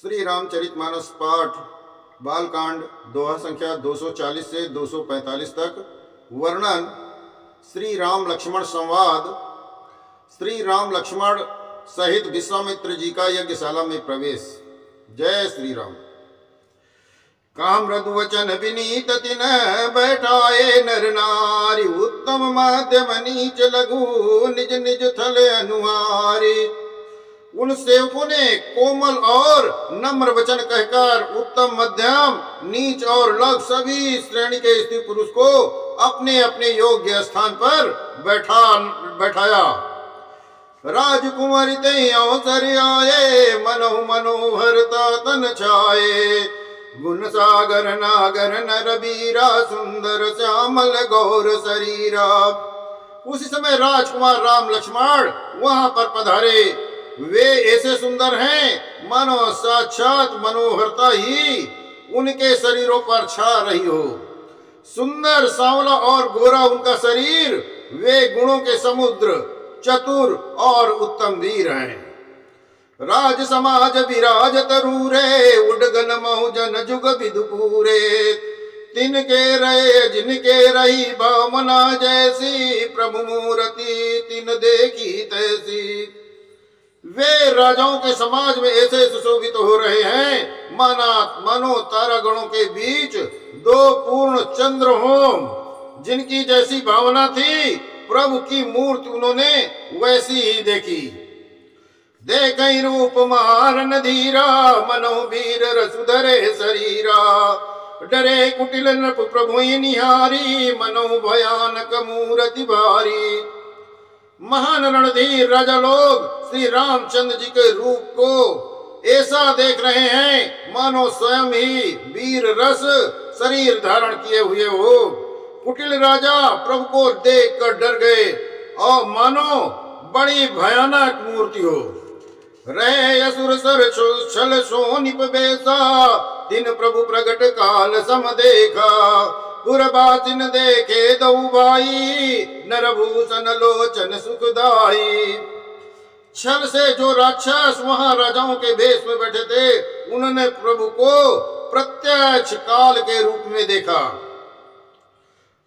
श्री रामचरितमानस पाठ बालकांड दोहा संख्या 240 से 245 तक। वर्णन श्री राम लक्ष्मण संवाद। श्री राम लक्ष्मण सहित विश्वामित्र जी का यज्ञशाला में प्रवेश। जय श्री राम। काम मृदु वचन विनीत तिन बैठाए नर नारी, उत्तम मध्यम नीच लघु निज निज थल अनुहारी। उन सेवकों ने कोमल और नम्र वचन कहकर उत्तम मध्यम नीच और लघु सभी श्रेणी के स्त्री पुरुष को अपने अपने योग्य स्थान पर बैठाया। राजकुमारी ते अवसर आए, मनोह मनोहरता तन छाए। गुण सागर नागर नर बीरा, सुंदर श्यामल गौर शरीरा। उसी समय राजकुमार राम लक्ष्मण वहां पर पधारे। वे ऐसे सुंदर हैं मानो साक्षात मनोहरता ही उनके शरीरों पर छा रही हो। सुंदर सांवला और गोरा उनका शरीर, वे गुणों के समुद्र, चतुर और उत्तम वीर हैं। राज समाज विराज तरूरे, उडगन महु जन जुग विदुपूरे। तिनके रहे जिनके रही भावना जैसी, प्रभु मूर्ति तिन देखी तैसी। वे राजाओं के समाज में ऐसे सुशोभित हो रहे हैं मानो तारागणों के बीच दो पूर्ण चंद्र हों। जिनकी जैसी भावना थी प्रभु की मूर्ति उन्होंने वैसी ही देखी। देखई रूप महारन धीरा, मनो वीर रसुधरे शरीरा। डरे कुटिल नृप प्रभु निहारी, मनो भयानक मूर्ति भारी। महान रणधीर राजा लोग श्री रामचंद्र जी के रूप को ऐसा देख रहे हैं मानो स्वयं ही वीर रस शरीर धारण किए हुए हो। कुटिल राजा प्रभु को देख कर डर गए और मानो बड़ी भयानक मूर्ति हो। रहे असुर सर छल सोनिप बेसा, तिन प्रभु प्रगट काल सम देखा। पुरबातिन देखे दऊ भाई, नरभूषण लोचन सुखदाई। छल से जो राक्षस वहां राजाओं के भेष में बैठे थे, उन्होंने प्रभु को प्रत्यक्ष काल के रूप में देखा।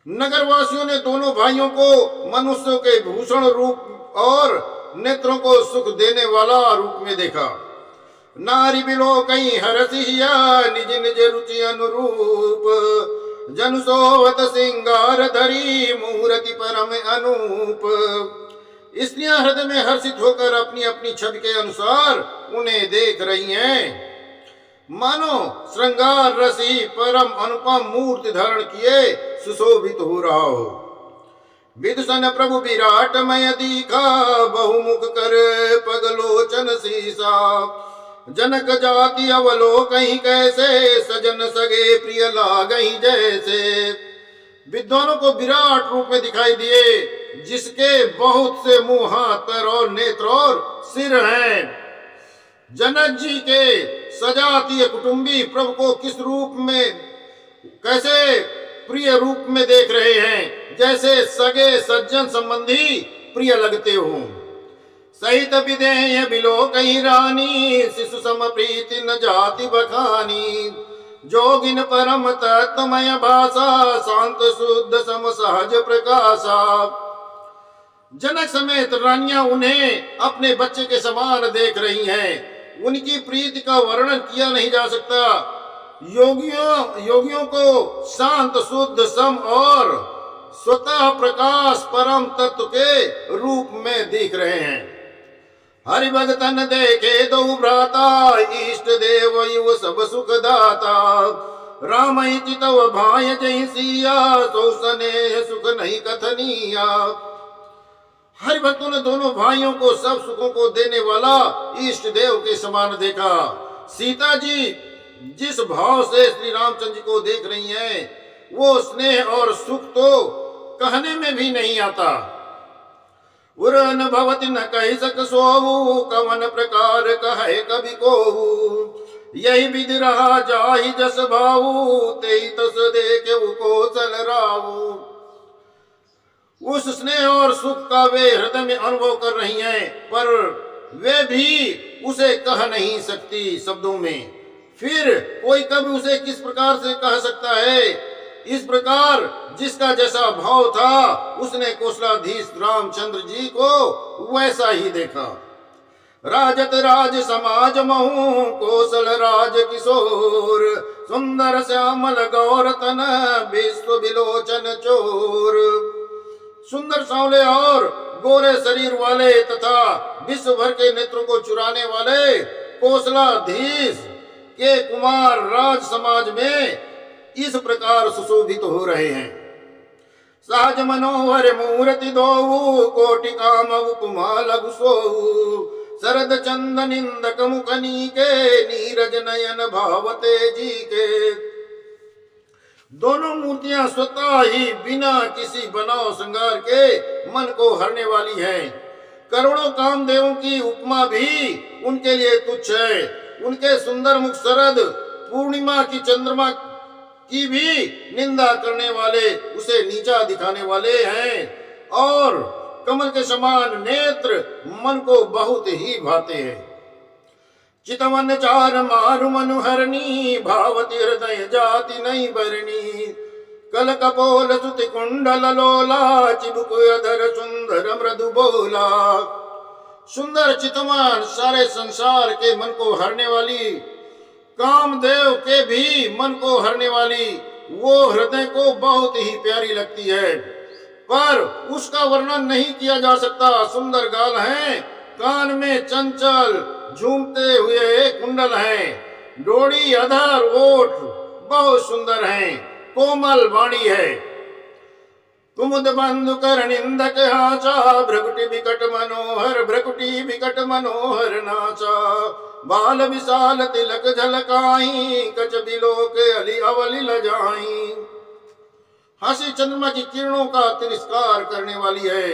नगरवासियों ने दोनों भाइयों को मनुष्यों के भूषण रूप और नेत्रों को सुख देने वाला रूप में देखा। नारी बिलो कहीं हरसिया, निज निज रुचि अनुरूप। जन सोवत सिंगार धरी, मूर्ति परम अनूप। स्त्रियां हृदय में हर्षित होकर अपनी अपनी छवि के अनुसार उन्हें देख रही हैं। मानो श्रृंगार रसी परम अनुपम मूर्ति धारण किए सुशोभित हो रहा हो। विदुषण प्रभु विराटमय दीखा, बहुमुख कर पगलोचन सीसा। जनक जाति अवलोकहि कैसे, सजन सगे प्रिय लागहि जैसे। विद्वानों को विराट रूप में दिखाई दिए, जिसके बहुत से मुंह, हाथ, पैर और नेत्र और सिर हैं। जनक जी के सजातीय कुटुंबी प्रभु को किस रूप में, कैसे प्रिय रूप में देख रहे हैं, जैसे सगे सज्जन संबंधी प्रिय लगते हों। सहित विदेह बिलो कहीं रानी, शिशु सम प्रीति न जाति बखानी। जोगिन परम तत्वमय भाषा, शांत शुद्ध सम सहज प्रकाशा। जनक समेत रानियां उन्हें अपने बच्चे के समान देख रही हैं। उनकी प्रीति का वर्णन किया नहीं जा सकता। योगियों को शांत शुद्ध सम और स्वतः प्रकाश परम तत्व के रूप में दिख रहे हैं। हरि भगतन देखे दो भ्राता, इष्ट देव युव सब सुख दाता। राम चितव भाय जय सिया, सो स्नेह सुख नहीं कथनिया। हरि भक्तों ने दोनों भाइयों को सब सुखों को देने वाला इष्ट देव के समान देखा। सीता जी जिस भाव से श्री रामचंद्र जी को देख रही हैं, वो स्नेह और सुख तो कहने में भी नहीं आता। उरन भवति न कहि सक सोऊ, कवन प्रकार कहे कवि कोऊ। यही विधि रहा जाहि जस भाऊ, तेहि तस देखे कौशल राऊ। उस स्नेह और सुख का वे हृदय में अनुभव कर रही हैं, पर वे भी उसे कह नहीं सकती शब्दों में। फिर कोई कभी उसे किस प्रकार से कह सकता है? इस प्रकार जिसका जैसा भाव था उसने कौशलाधीश रामचंद्र जी को वैसा ही देखा। राजत राज समाज महू कौशल राज किशोर, सुंदर श्यामल गौर तन विश्व विलोचन चोर। सुंदर सांवले और गोरे शरीर वाले तथा विश्व भर के नेत्रों को चुराने वाले कौशलाधीश के कुमार राज समाज में इस प्रकार सुशोभित हो रहे हैं। सहज मनोहर मूर्ति दोऊ कोटि काम उपमा लघु सोऊ, शरद चंद निंदक मुखनी के नीरज नयन भावते जी के। दोनों मूर्तियां स्वतः ही बिना किसी बनाव श्रृंगार के मन को हरने वाली हैं। करोड़ों कामदेवों की उपमा भी उनके लिए तुच्छ है। उनके सुंदर मुख शरद पूर्णिमा की चंद्रमा की भी निंदा करने वाले, उसे नीचा दिखाने वाले हैं और कमल के समान नेत्र मन को बहुत ही भाते हैं। चितवन चार मारु मनुहरणी, भावती हृदय जाति नहीं बरनी। कल कपोल सुति कुंडल लोला, चिबुक अधर सुंदर मृदु बोला। सुंदर चितवन सारे संसार के मन को हरने वाली, कामदेव के भी मन को हरने वाली, वो हृदय को बहुत ही प्यारी लगती है, पर उसका वर्णन नहीं किया जा सकता। सुंदर गाल हैं, कान में चंचल झूमते हुए कुंडल हैं, डोरी अधर ओठ बहुत सुंदर हैं, कोमल वाणी है। कुमुद बंधु कर निंदक हाचा, भ्रकुटी विकट मनोहर भ्रकुटी विकट मनोहर नाचा। बाल विशाल तिलक झलकाई, कच बिलोक अली अवली लजाई। हंसी चंद्रमा की किरणों का तिरस्कार करने वाली है।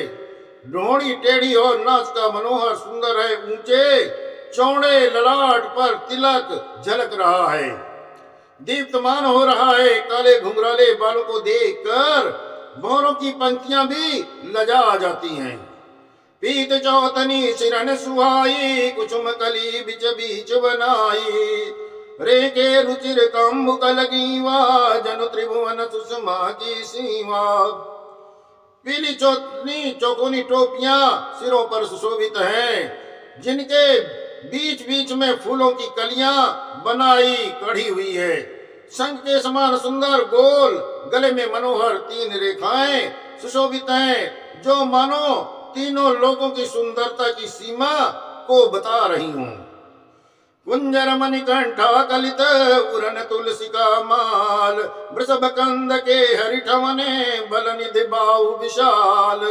डोरी टेढ़ी और नाच का मनोहर सुंदर है। ऊंचे चौड़े ललाट पर तिलक झलक रहा है, दीप्तमान हो रहा है। काले घुंघराले बालों को देखकर भौरों की पंक्तियां भी लजा जाती हैं। पीत चौतनी सिरन सुहाई, कुसुम कली बिच बीच बनाई। रे के रुचिर कंबुक लगीवा, जनु त्रिभुवन सुषमा की सीमा। पीली चौकोनी टोपियां सिरों पर सुशोभित हैं, जिनके बीच बीच में फूलों की कलियां बनाई कढ़ी हुई है। शंख के समान सुंदर गोल गले में मनोहर 3 रेखाएं सुशोभित हैं, जो मानो तीनों लोगों की सुंदरता की सीमा को बता रही हूं। कुंजर मणिकंठा कलित उरन तुलसी का माल, वृषभ कंद के हरिठवने बल निधि बाहु विशाल।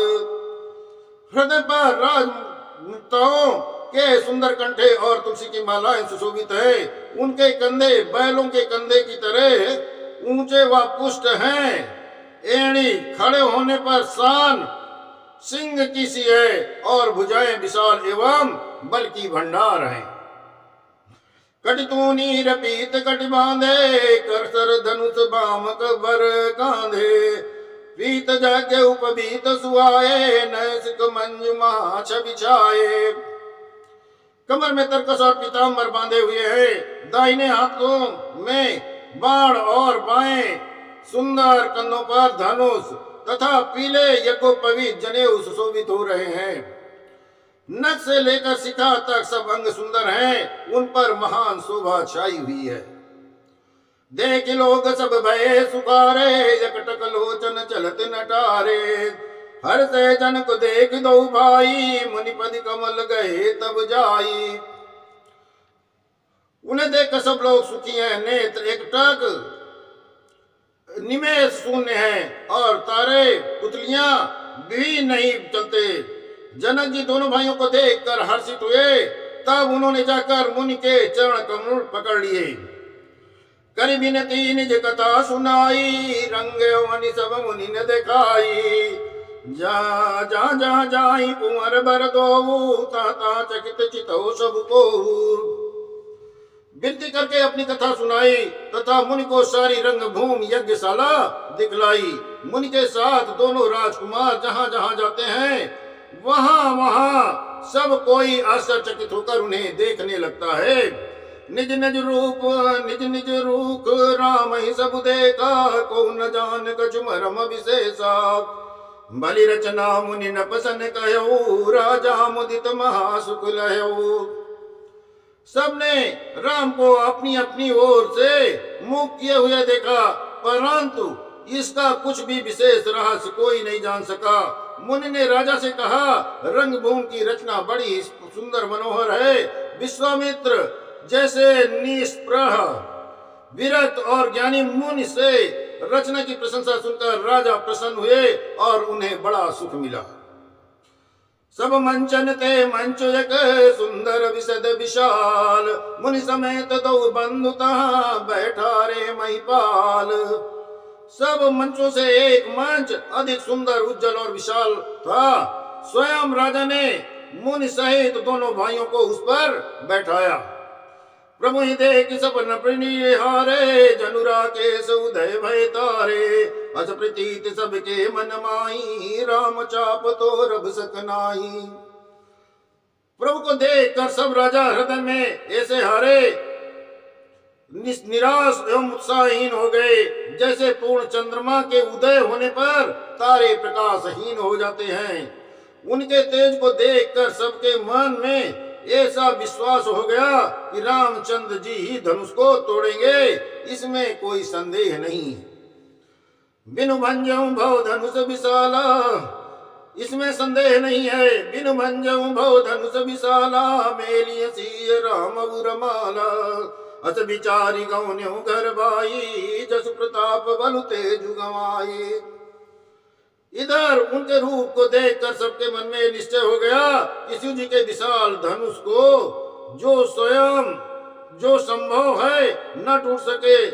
हृदय पर राजमुक्ताओं के सुंदर कंठे और तुलसी की मालाएं सुशोभित है। उनके कंधे बैलों के कंधे की तरह ऊंचे व पुष्ट हैं। एड़ी खड़े होने पर शान सिंह की सी है और भुजाएं विशाल एवं बल की भंडार हैं। कटितूनी रपीत कट बांधे, कर सर धनुष बाम कबर कांधे। पीत जाके उपबीत सुहाए, नैसिक मंजु माछ बिछाए। कमर में तरकस और पीताम्बर बांधे हुए हैं। दाहिने हाथों में बाण और बाएं सुंदर कंधों पर धनुष तथा पीले यज्ञोपवीत जनेऊ सुशोभित हो रहे हैं। नख से लेकर शिखा तक सब अंग सुंदर हैं, उन पर महान शोभा छाई हुई है। देख लोग सब भये सुखारे, एकटक लोचन चलत नटारे। हर से जन को देख दो भाई, मुनिपद कमल गए तब जाई। उन्हें देखकर सब लोग सुखी हैं, नेत्र एकटक निमेष शून्य है और तारे पुतलियां भी नहीं चलते। जनक जी दोनों भाइयों को देखकर हर्षित हुए, तब उन्होंने जाकर मुनि के चरण कमल पकड़ लिए। करी विनती निज कथा सुनाई, रंगे मनि सब मुनि ने दिखाई। जा जा जा जाई कुंवर बर दो, ता चकित चितो सब को। विनती करके अपनी कथा सुनाई तथा मुनि को सारी रंग भूमि यज्ञशाला दिखलाई। मुनि के साथ दोनों राजकुमार जहां जहां जाते हैं वहां वहां सब कोई आश्चर्यचकित होकर उन्हें देखने लगता है। निज निज रूप निज निज रूप राम ही सब देखा, को न जान कछु मरम विशेषा। बलि रचना मुनि न पसन कहऊ, राजा मुदित महासुख लहऊ। सबने राम को अपनी अपनी ओर से मुख किए हुए देखा, परंतु इसका कुछ भी विशेष रहस्य कोई नहीं जान सका। मुनि ने राजा से कहा, रंगभूमि की रचना बड़ी सुंदर मनोहर है। विश्वामित्र जैसे निष्प्रह विरक्त और ज्ञानी मुनि से रचना की प्रशंसा सुनकर राजा प्रसन्न हुए और उन्हें बड़ा सुख मिला। सब मंचन ते मंच एक सुंदर विशद विशाल, मुनि समेत दो बंधु तहाँ बैठा रे महिपाल। सब मंचों से एक मंच अधिक सुंदर उज्जवल और विशाल था। स्वयं राजा ने मुनि सहित दोनों भाइयों को उस पर बैठाया। प्रभु ही देख सपन प्रणीय हारे, जनुरा के उदय भय तारे। अस प्रतीत सबके मन माही, राम चाप तो रब सकनाही। प्रभु को देख कर सब राजा हृदय में ऐसे हारे निराश एवं उत्साहहीन हो गए, जैसे पूर्ण चंद्रमा के उदय होने पर तारे प्रकाशहीन हो जाते हैं। उनके तेज को देखकर सबके मन में ऐसा विश्वास हो गया कि रामचंद्र जी ही धनुष को तोड़ेंगे, इसमें कोई संदेह नहीं। बिनु भंजऊ भव धनुष विशाला, इसमें संदेह नहीं है। बिनु भंजऊ भव धनुष विशाला, मेलिय सिय राम रमाला। अस विचारी गौन्यऊ घर बाई, जस प्रताप बलु तेजु गवाई। इधर उनके रूप को देखकर सबके मन में निश्चय हो गया कि शिव जी के विशाल धनुष को जो संभव है न टूट सके,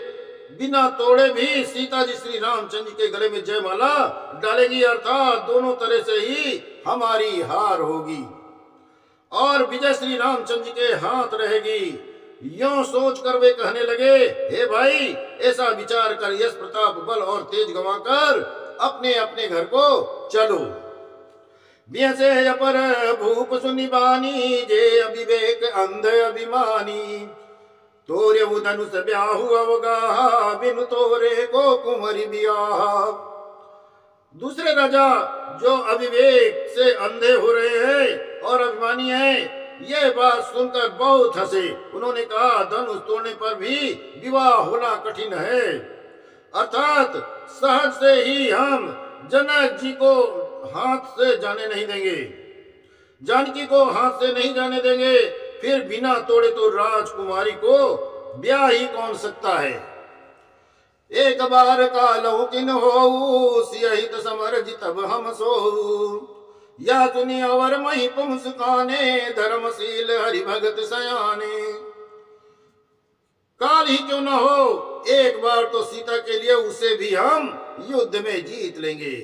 बिना तोड़े भी सीता जी श्री रामचंद्र के गले में जयमाला डालेगी, अर्थात दोनों तरह से ही हमारी हार होगी और विजय श्री रामचंद्र जी के हाथ रहेगी। यों सोच कर वे कहने लगे, हे भाई, ऐसा विचार कर यश प्रताप बल और तेज गंवाकर अपने अपने घर को चलो। बियसे अपर भूप सुनि बानी, जे अविवेक अंध अभिमानी। तोरे धनुष ब्याहु अवगाहा, बिनु तोरे को कुंवरी बियाहा। दूसरे राजा जो अविवेक से अंधे हो रहे हैं और अभिमानी हैं, यह बात सुनकर बहुत हंसे। उन्होंने कहा, धनुष तोड़ने पर भी विवाह होना कठिन है, अर्थात सहज से ही हम जनक जी को हाथ से जाने नहीं देंगे, जानकी को हाथ से नहीं जाने देंगे। फिर बिना तोड़े तो राजकुमारी को ब्याह ही कौन सकता है। एक बार का लौकिन हो, सियहित समर जितब हम सो। या सुनी अवर महिप मुस्काने, धर्मशील हरि भगत सयाने। काल ही क्यों न हो, एक बार तो सीता के लिए उसे भी हम युद्ध में जीत लेंगे।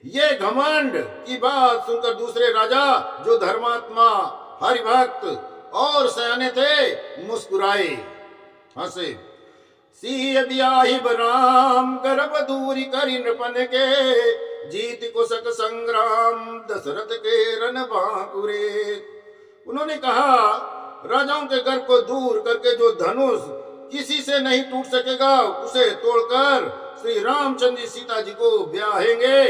ये घमंड की बात सुनकर दूसरे राजा जो धर्मात्मा हरिभक्त और सयाने थे, मुस्कुराए, हंसे। सिय ब्याहि राम गर्भ दूरी करि नृपन के, जीत कुशक संग्राम दशरथ के रन बांकुरे। उन्होंने कहा, राजाओं के गर्भ को दूर करके जो धनुष किसी से नहीं टूट सकेगा, उसे तोड़कर श्री रामचंद्र सीता जी को ब्याहेंगे।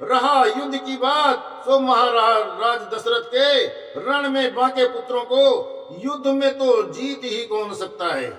रहा युद्ध की बात, तो महाराज दशरथ के रण में बाके पुत्रों को युद्ध में तो जीत ही कौन सकता है।